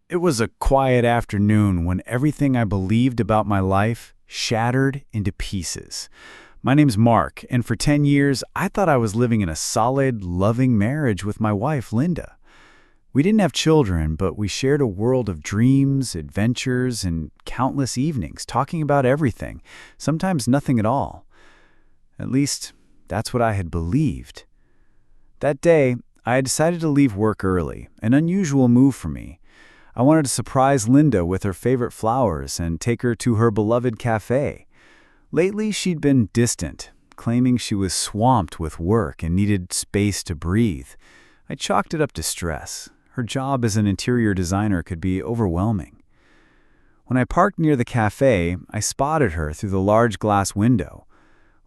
It was a quiet afternoon when everything I believed about my life shattered into pieces. My name's Mark, and for 10 years, I thought I was living in a solid, loving marriage with my wife, Linda. We didn't have children, but we shared a world of dreams, adventures, and countless evenings talking about everything, sometimes nothing at all. At least, that's what I had believed. That day, I had decided to leave work early, an unusual move for me. I wanted to surprise Linda with her favorite flowers and take her to her beloved cafe. Lately, she'd been distant, claiming she was swamped with work and needed space to breathe. I chalked it up to stress. Her job as an interior designer could be overwhelming. When I parked near the cafe, I spotted her through the large glass window.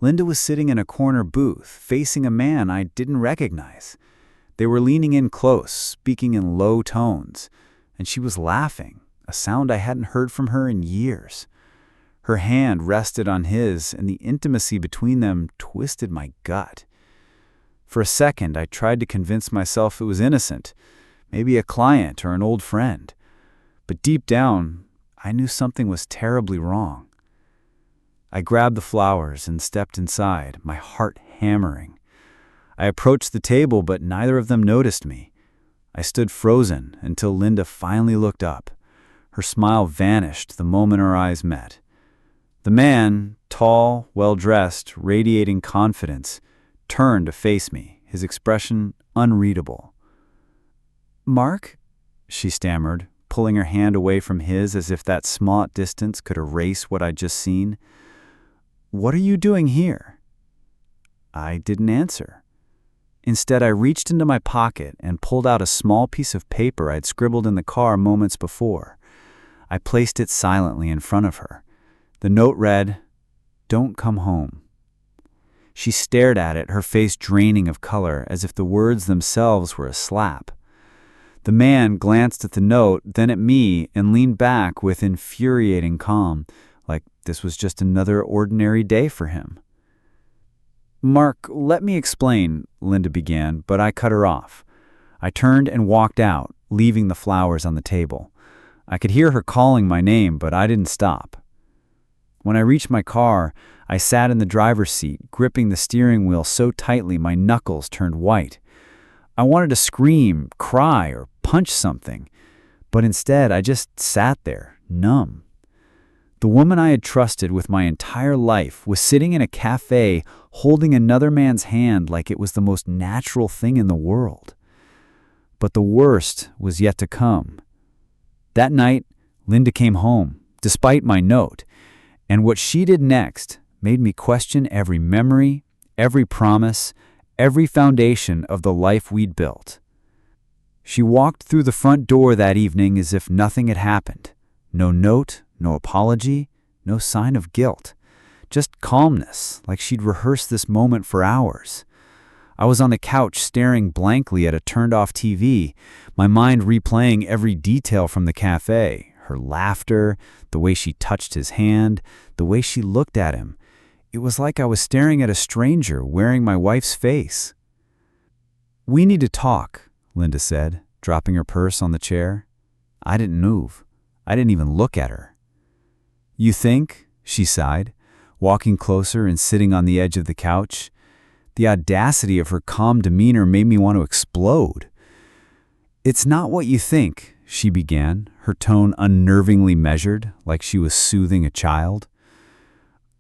Linda was sitting in a corner booth, facing a man I didn't recognize. They were leaning in close, speaking in low tones. And she was laughing, a sound I hadn't heard from her in years. Her hand rested on his, and the intimacy between them twisted my gut. For a second, I tried to convince myself it was innocent, maybe a client or an old friend. But deep down, I knew something was terribly wrong. I grabbed the flowers and stepped inside, my heart hammering. I approached the table, but neither of them noticed me. I stood frozen until Linda finally looked up. Her smile vanished the moment our eyes met. The man, tall, well-dressed, radiating confidence, turned to face me, his expression unreadable. "Mark?" she stammered, pulling her hand away from his as if that small distance could erase what I'd just seen. "What are you doing here?" I didn't answer. Instead, I reached into my pocket and pulled out a small piece of paper I'd scribbled in the car moments before. I placed it silently in front of her. The note read, "Don't come home." She stared at it, her face draining of color, as if the words themselves were a slap. The man glanced at the note, then at me, and leaned back with infuriating calm, like this was just another ordinary day for him. "Mark, let me explain," Linda began, but I cut her off. I turned and walked out, leaving the flowers on the table. I could hear her calling my name, but I didn't stop. When I reached my car, I sat in the driver's seat, gripping the steering wheel so tightly my knuckles turned white. I wanted to scream, cry, or punch something, but instead I just sat there, numb. The woman I had trusted with my entire life was sitting in a cafe holding another man's hand like it was the most natural thing in the world. But the worst was yet to come. That night, Linda came home, despite my note, and what she did next made me question every memory, every promise, every foundation of the life we'd built. She walked through the front door that evening as if nothing had happened. No note, no apology, no sign of guilt. Just calmness, like she'd rehearsed this moment for hours. I was on the couch staring blankly at a turned-off TV, my mind replaying every detail from the cafe, her laughter, the way she touched his hand, the way she looked at him. It was like I was staring at a stranger wearing my wife's face. "We need to talk," Linda said, dropping her purse on the chair. I didn't move. I didn't even look at her. "You think?" she sighed, walking closer and sitting on the edge of the couch. The audacity of her calm demeanor made me want to explode. "It's not what you think," she began, her tone unnervingly measured, like she was soothing a child.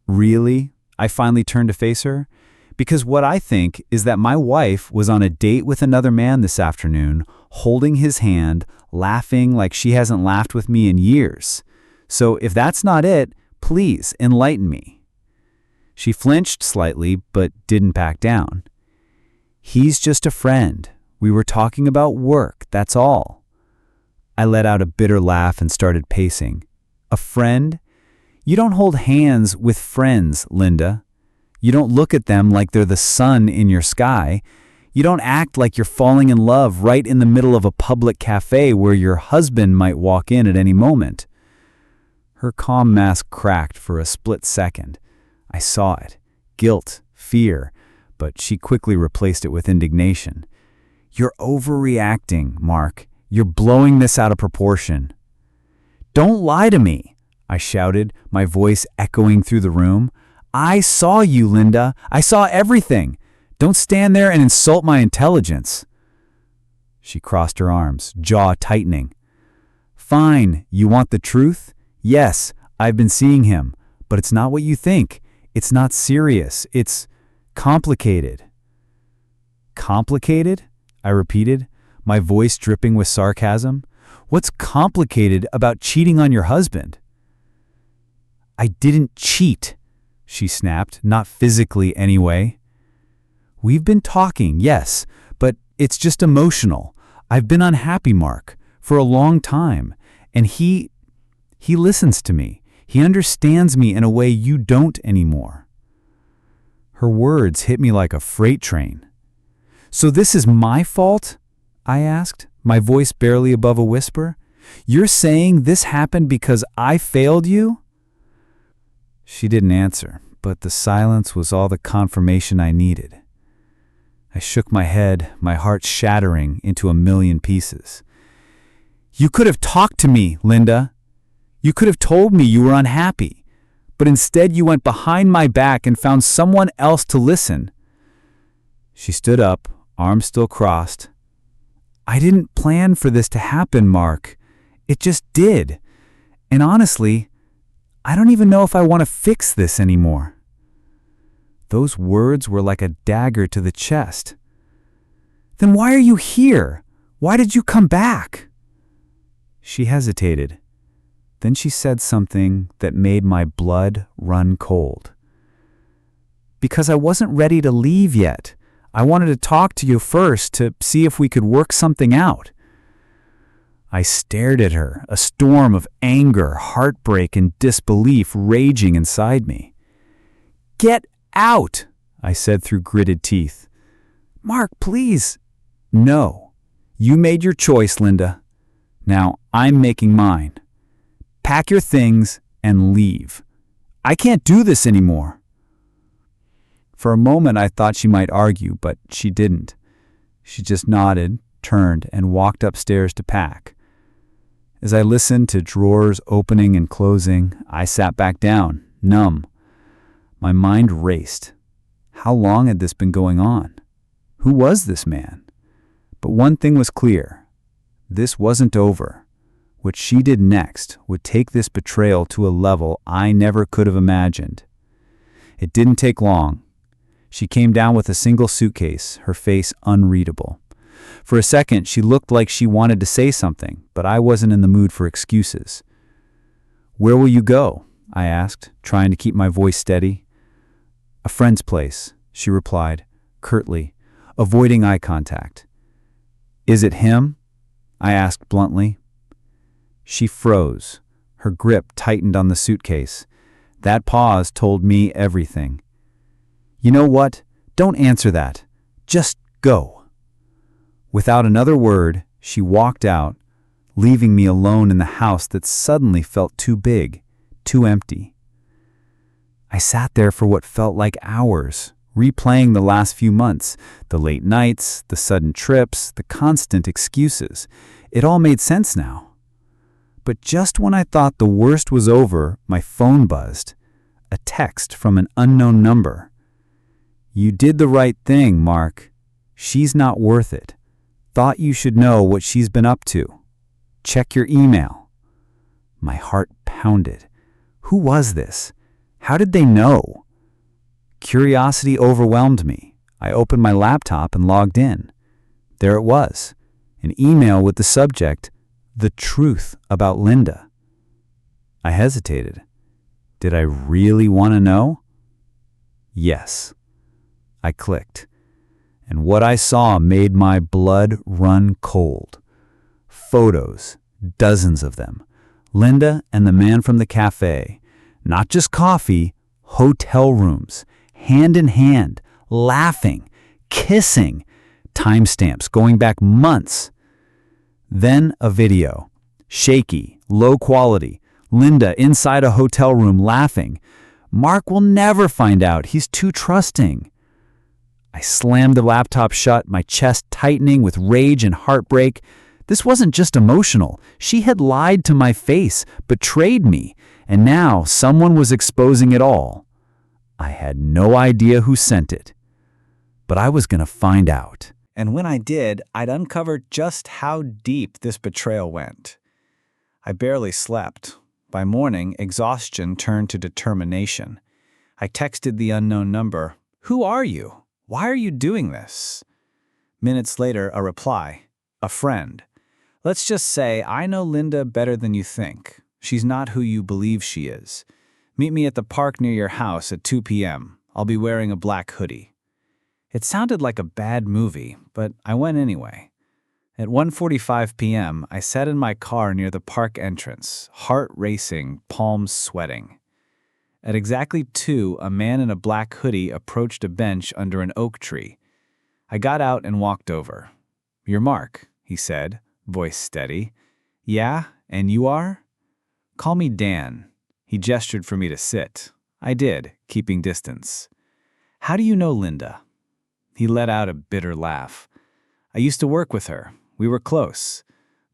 "Really?" I finally turned to face her. "Because what I think is that my wife was on a date with another man this afternoon, holding his hand, laughing like she hasn't laughed with me in years. So if that's not it, please enlighten me." She flinched slightly, but didn't back down. "He's just a friend. We were talking about work, that's all." I let out a bitter laugh and started pacing. "A friend? You don't hold hands with friends, Linda. You don't look at them like they're the sun in your sky. You don't act like you're falling in love right in the middle of a public cafe where your husband might walk in at any moment." Her calm mask cracked for a split second. I saw it. Guilt, fear, but she quickly replaced it with indignation. "You're overreacting, Mark. You're blowing this out of proportion." "Don't lie to me," I shouted, my voice echoing through the room. "I saw you, Linda. I saw everything. Don't stand there and insult my intelligence." She crossed her arms, jaw tightening. "Fine, you want the truth? Yes, I've been seeing him, but it's not what you think. It's not serious. It's complicated." "Complicated?" I repeated, my voice dripping with sarcasm. "What's complicated about cheating on your husband?" "I didn't cheat," she snapped, "not physically anyway." "We've been talking, yes, but it's just emotional. I've been unhappy, Mark, for a long time, and he listens to me. He understands me in a way you don't anymore." Her words hit me like a freight train. "So this is my fault?" I asked, my voice barely above a whisper. "You're saying this happened because I failed you?" She didn't answer, but the silence was all the confirmation I needed. I shook my head, my heart shattering into a million pieces. "You could have talked to me, Linda. You could have told me you were unhappy, but instead you went behind my back and found someone else to listen." She stood up, arms still crossed. "I didn't plan for this to happen, Mark. It just did. And honestly, I don't even know if I want to fix this anymore." Those words were like a dagger to the chest. "Then why are you here? Why did you come back?" She hesitated. Then she said something that made my blood run cold. "Because I wasn't ready to leave yet. I wanted to talk to you first to see if we could work something out." I stared at her, a storm of anger, heartbreak, and disbelief raging inside me. "Get out," I said through gritted teeth. "Mark, please." "No. You made your choice, Linda. Now I'm making mine. Pack your things and leave. I can't do this anymore." For a moment I thought she might argue, but she didn't. She just nodded, turned, and walked upstairs to pack. As I listened to drawers opening and closing, I sat back down, numb. My mind raced. How long had this been going on? Who was this man? But one thing was clear. This wasn't over. What she did next would take this betrayal to a level I never could have imagined. It didn't take long. She came down with a single suitcase, her face unreadable. For a second, she looked like she wanted to say something, but I wasn't in the mood for excuses. "Where will you go?" I asked, trying to keep my voice steady. "A friend's place," she replied, curtly, avoiding eye contact. "Is it him?" I asked bluntly. She froze. Her grip tightened on the suitcase. That pause told me everything. "You know what? Don't answer that. Just go." Without another word, she walked out, leaving me alone in the house that suddenly felt too big, too empty. I sat there for what felt like hours, replaying the last few months, the late nights, the sudden trips, the constant excuses. It all made sense now. But just when I thought the worst was over, my phone buzzed. A text from an unknown number. "You did the right thing, Mark. She's not worth it. Thought you should know what she's been up to. Check your email." My heart pounded. Who was this? How did they know? Curiosity overwhelmed me. I opened my laptop and logged in. There it was, an email with the subject, "The truth about Linda." I hesitated. Did I really want to know? Yes. I clicked, and what I saw made my blood run cold. Photos, dozens of them. Linda and the man from the cafe. Not just coffee, hotel rooms, hand in hand, laughing, kissing, timestamps going back months. Then a video, shaky, low quality, Linda inside a hotel room laughing. Mark will never find out, he's too trusting. I slammed the laptop shut, my chest tightening with rage and heartbreak. This wasn't just emotional. She had lied to my face, betrayed me, and now someone was exposing it all. I had no idea who sent it, but I was going to find out. And when I did, I'd uncover just how deep this betrayal went. I barely slept. By morning, exhaustion turned to determination. I texted the unknown number, "Who are you? Why are you doing this?" Minutes later, a reply, "A friend. Let's just say I know Linda better than you think. She's not who you believe she is. Meet me at the park near your house at 2 p.m. I'll be wearing a black hoodie." It sounded like a bad movie, but I went anyway. At 1:45 p.m., I sat in my car near the park entrance, heart racing, palms sweating. At exactly 2, a man in a black hoodie approached a bench under an oak tree. I got out and walked over. "You're Mark," he said, voice steady. "Yeah, and you are?" "Call me Dan." He gestured for me to sit. I did, keeping distance. "How do you know Linda?" He let out a bitter laugh. "I used to work with her. We were close.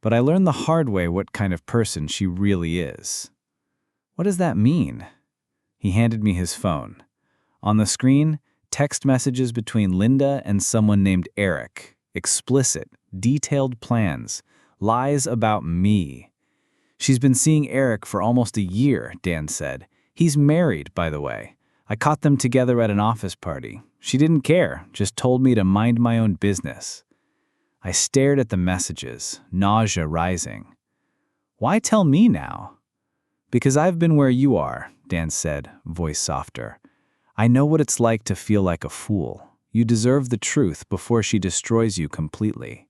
But I learned the hard way what kind of person she really is." "What does that mean?" He handed me his phone. On the screen, text messages between Linda and someone named Eric. Explicit, detailed plans. Lies about me. "She's been seeing Eric for almost a year," Dan said. "He's married, by the way. I caught them together at an office party. She didn't care, just told me to mind my own business." I stared at the messages, nausea rising. "Why tell me now?" "Because I've been where you are," Dan said, voice softer. "I know what it's like to feel like a fool. You deserve the truth before she destroys you completely."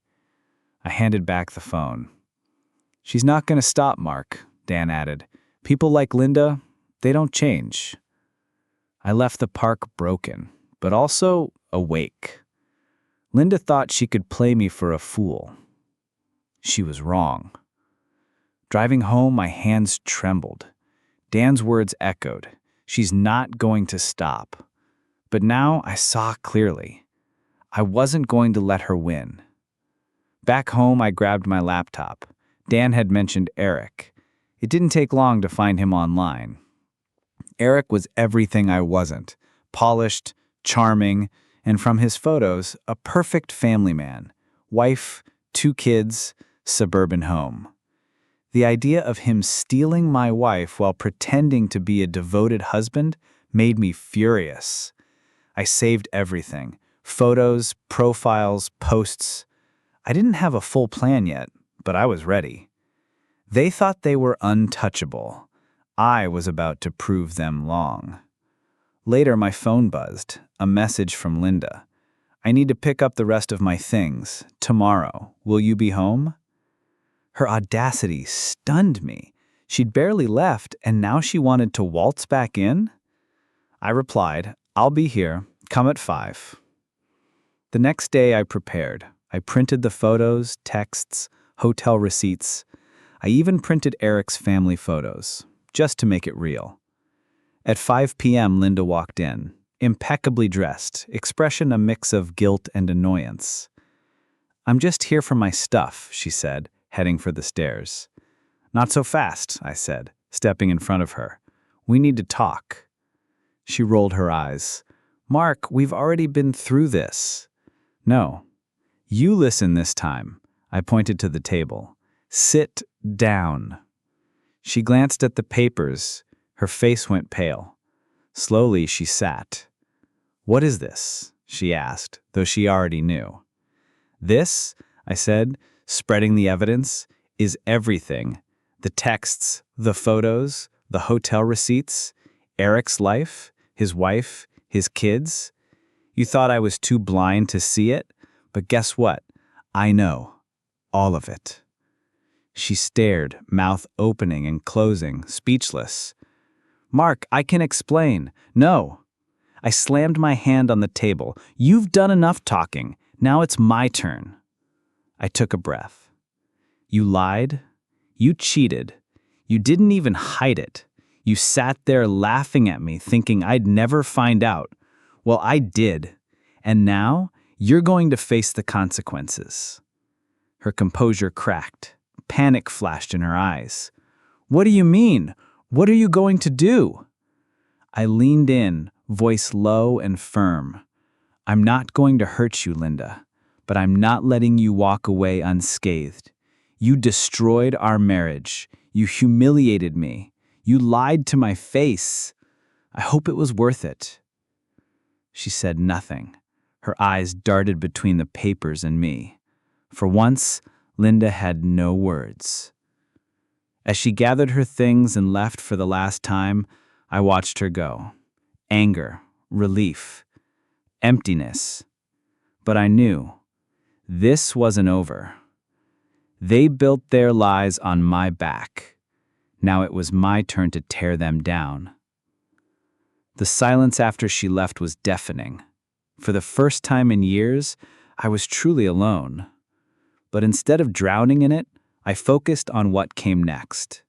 I handed back the phone. "She's not going to stop, Mark," Dan added. "People like Linda, they don't change." I left the park broken, but also awake. Linda thought she could play me for a fool. She was wrong. Driving home, my hands trembled. Dan's words echoed. She's not going to stop. But now I saw clearly. I wasn't going to let her win. Back home, I grabbed my laptop. Dan had mentioned Eric. It didn't take long to find him online. Eric was everything I wasn't. Polished, charming, and from his photos, a perfect family man. Wife, 2 kids, suburban home. The idea of him stealing my wife while pretending to be a devoted husband made me furious. I saved everything. Photos, profiles, posts. I didn't have a full plan yet, but I was ready. They thought they were untouchable. I was about to prove them wrong. Later, my phone buzzed, a message from Linda. "I need to pick up the rest of my things. Tomorrow. Will you be home?" Her audacity stunned me. She'd barely left, and now she wanted to waltz back in? I replied, "I'll be here. Come at 5. The next day, I prepared. I printed the photos, texts, hotel receipts. I even printed Eric's family photos, just to make it real. At 5 p.m., Linda walked in, impeccably dressed, expression a mix of guilt and annoyance. "I'm just here for my stuff," she said, heading for the stairs. "Not so fast," I said, stepping in front of her. "We need to talk." She rolled her eyes. "Mark, we've already been through this." "No. You listen this time." I pointed to the table. "Sit down." She glanced at the papers. Her face went pale. Slowly, she sat. "What is this?" she asked, though she already knew. "This," I said, spreading the evidence, "is everything. The texts, the photos, the hotel receipts, Eric's life, his wife, his kids. You thought I was too blind to see it, but guess what? I know. All of it." She stared, mouth opening and closing, speechless. "Mark, I can explain." "No." I slammed my hand on the table. "You've done enough talking. Now it's my turn." I took a breath. "You lied. You cheated. You didn't even hide it. You sat there laughing at me, thinking I'd never find out. Well, I did. And now you're going to face the consequences." Her composure cracked. Panic flashed in her eyes. "What do you mean? What are you going to do?" I leaned in, voice low and firm. "I'm not going to hurt you, Linda, but I'm not letting you walk away unscathed. You destroyed our marriage. You humiliated me. You lied to my face. I hope it was worth it." She said nothing. Her eyes darted between the papers and me. For once, Linda had no words. As she gathered her things and left for the last time, I watched her go. Anger, relief, emptiness. But I knew this wasn't over. They built their lies on my back. Now it was my turn to tear them down. The silence after she left was deafening. For the first time in years, I was truly alone. But instead of drowning in it, I focused on what came next.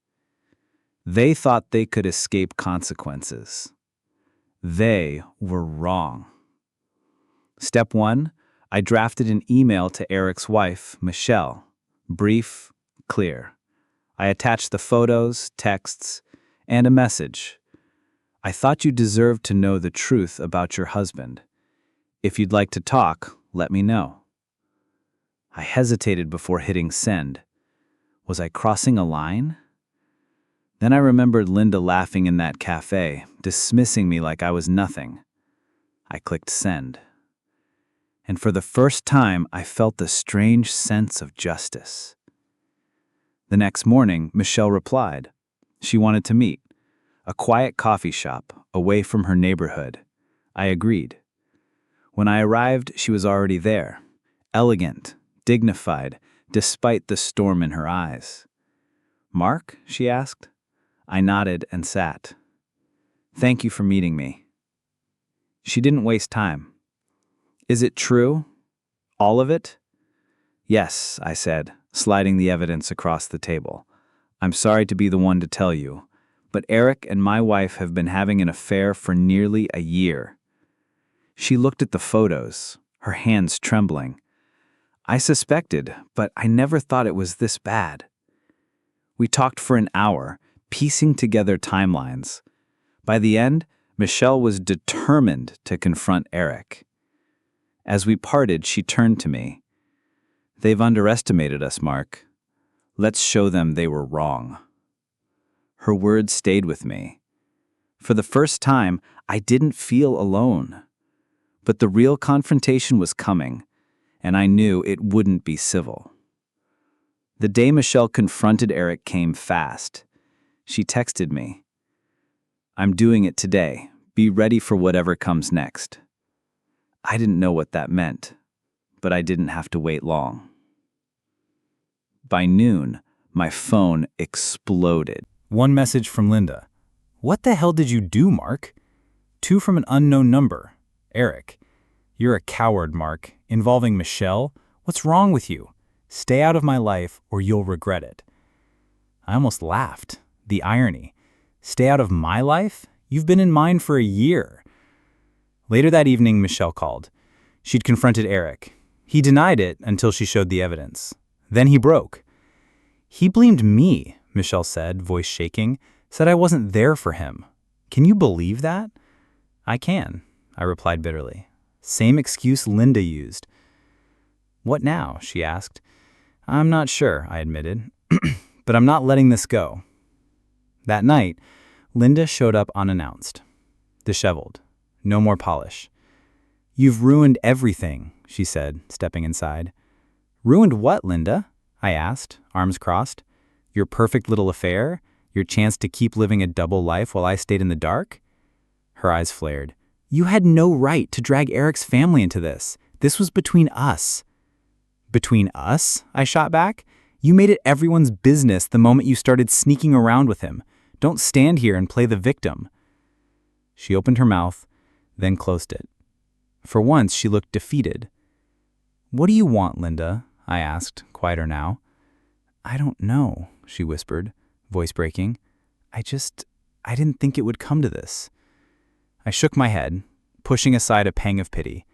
They thought they could escape consequences. They were wrong. Step 1, I drafted an email to Eric's wife, Michelle. Brief, clear. I attached the photos, texts, and a message. "I thought you deserved to know the truth about your husband. If you'd like to talk, let me know." I hesitated before hitting send. Was I crossing a line? Then I remembered Linda laughing in that cafe, dismissing me like I was nothing. I clicked send. And for the first time, I felt the strange sense of justice. The next morning, Michelle replied. She wanted to meet. A quiet coffee shop, away from her neighborhood. I agreed. When I arrived, she was already there. Elegant, dignified, despite the storm in her eyes. "Mark?" she asked. I nodded and sat. "Thank you for meeting me." She didn't waste time. "Is it true? All of it?" "Yes," I said, sliding the evidence across the table. "I'm sorry to be the one to tell you, but Eric and my wife have been having an affair for nearly a year." She looked at the photos, her hands trembling. I suspected, but I never thought it was this bad. We talked for an hour, piecing together timelines. By the end, Michelle was determined to confront Eric. As we parted, she turned to me. "They've underestimated us, Mark. Let's show them they were wrong." Her words stayed with me. For the first time, I didn't feel alone. But the real confrontation was coming, and I knew it wouldn't be civil. The day Michelle confronted Eric came fast. She texted me, "I'm doing it today. Be ready for whatever comes next." I didn't know what that meant, but I didn't have to wait long. By noon, my phone exploded. One message from Linda. "What the hell did you do, Mark?" Two from an unknown number. Eric. "You're a coward, Mark. Involving Michelle? What's wrong with you? Stay out of my life or you'll regret it." I almost laughed. The irony. Stay out of my life? You've been in mine for a year. Later that evening, Michelle called. She'd confronted Eric. He denied it until she showed the evidence. Then he broke. "He blamed me," Michelle said, voice shaking, "said I wasn't there for him. Can you believe that?" "I can," I replied bitterly. Same excuse Linda used. "What now?" she asked. "I'm not sure," I admitted, "but I'm not letting this go." That night, Linda showed up unannounced, disheveled, no more polish. "You've ruined everything," she said, stepping inside. "Ruined what, Linda?" I asked, arms crossed. "Your perfect little affair? Your chance to keep living a double life while I stayed in the dark?" Her eyes flared. "You had no right to drag Eric's family into this. This was between us." "Between us?" I shot back. "You made it everyone's business the moment you started sneaking around with him. Don't stand here and play the victim." She opened her mouth, then closed it. For once, she looked defeated. "What do you want, Linda?" I asked, quieter now. "I don't know," she whispered, voice breaking. I didn't think it would come to this." I shook my head, pushing aside a pang of pity.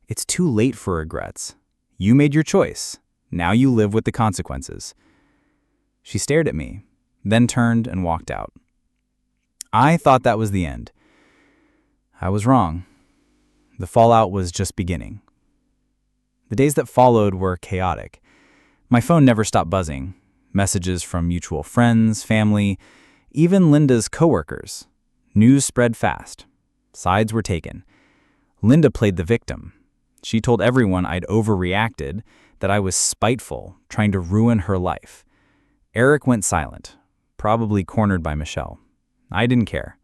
"It's too late for regrets. You made your choice. Now you live with the consequences." She stared at me, then turned and walked out. I thought that was the end. I was wrong. The fallout was just beginning. The days that followed were chaotic. My phone never stopped buzzing. Messages from mutual friends, family, even Linda's coworkers. News spread fast. Sides were taken. Linda played the victim. She told everyone I'd overreacted, that I was spiteful, trying to ruin her life. Eric went silent, probably cornered by Michelle. I didn't care.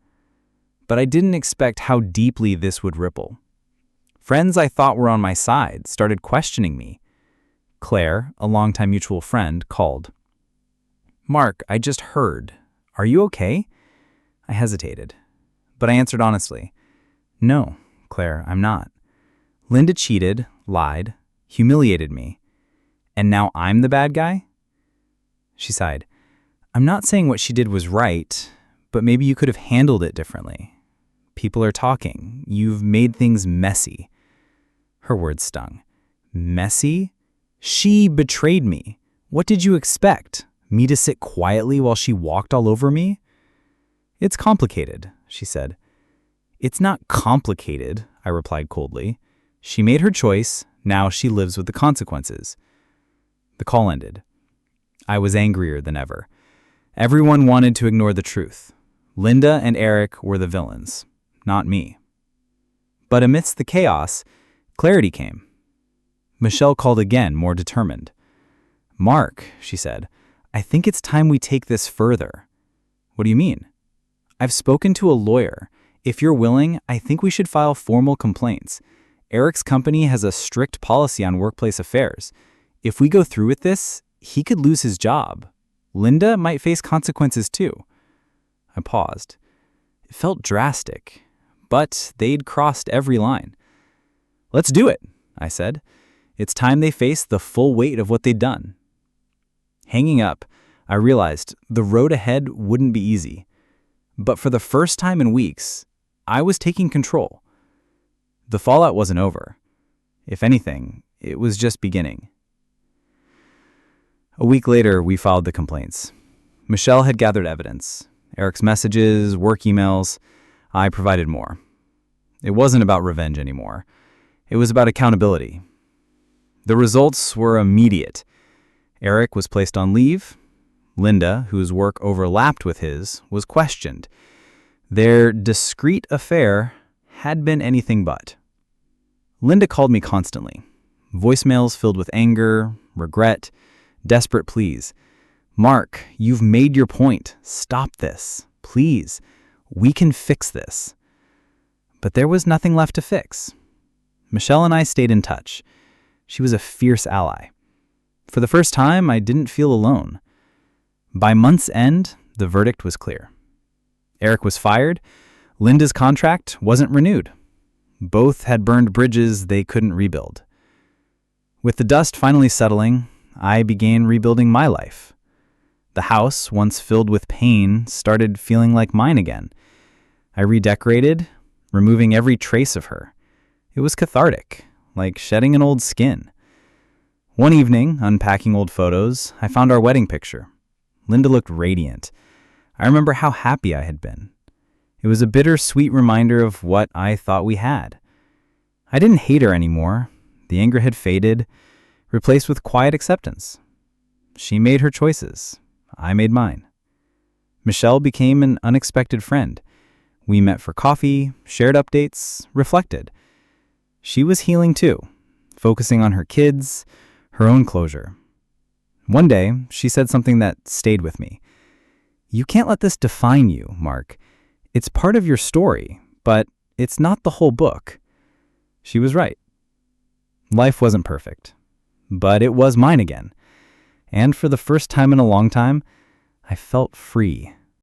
But I didn't expect how deeply this would ripple. Friends I thought were on my side started questioning me. Claire, a longtime mutual friend, called. "Mark, I just heard. Are you okay?" I hesitated, but I answered honestly. "No, Claire, I'm not. Linda cheated, lied, humiliated me. And now I'm the bad guy?" She sighed. "I'm not saying what she did was right, but maybe you could have handled it differently. People are talking. You've made things messy." Her words stung. Messy? She betrayed me. What did you expect? Me to sit quietly while she walked all over me? "It's complicated," she said. "It's not complicated," I replied coldly. "She made her choice. Now she lives with the consequences." The call ended. I was angrier than ever. Everyone wanted to ignore the truth. Linda and Eric were the villains, not me. But amidst the chaos, clarity came. Michelle called again, more determined. "Mark," she said, "I think it's time we take this further." "What do you mean?" "I've spoken to a lawyer. If you're willing, I think we should file formal complaints. Eric's company has a strict policy on workplace affairs. If we go through with this, he could lose his job. Linda might face consequences too." I paused. It felt drastic, but they'd crossed every line. "Let's do it," I said. "It's time they faced the full weight of what they'd done." Hanging up, I realized the road ahead wouldn't be easy. But for the first time in weeks, I was taking control. The fallout wasn't over. If anything, it was just beginning. A week later, we filed the complaints. Michelle had gathered evidence. Eric's messages, work emails. I provided more. It wasn't about revenge anymore. It was about accountability. The results were immediate. Eric was placed on leave. Linda, whose work overlapped with his, was questioned. Their discreet affair had been anything but. Linda called me constantly. Voicemails filled with anger, regret, desperate pleas. "Mark, you've made your point. Stop this. Please. We can fix this." But there was nothing left to fix. Michelle and I stayed in touch. She was a fierce ally. For the first time, I didn't feel alone. By month's end, the verdict was clear. Eric was fired. Linda's contract wasn't renewed. Both had burned bridges they couldn't rebuild. With the dust finally settling, I began rebuilding my life. The house, once filled with pain, started feeling like mine again. I redecorated, removing every trace of her. It was cathartic, like shedding an old skin. One evening, unpacking old photos, I found our wedding picture. Linda looked radiant. I remember how happy I had been. It was a bittersweet reminder of what I thought we had. I didn't hate her anymore. The anger had faded, replaced with quiet acceptance. She made her choices. I made mine. Michelle became an unexpected friend. We met for coffee, shared updates, reflected. She was healing too, focusing on her kids, her own closure. One day, she said something that stayed with me. "You can't let this define you, Mark. It's part of your story, but it's not the whole book." She was right. Life wasn't perfect, but it was mine again. And for the first time in a long time, I felt free.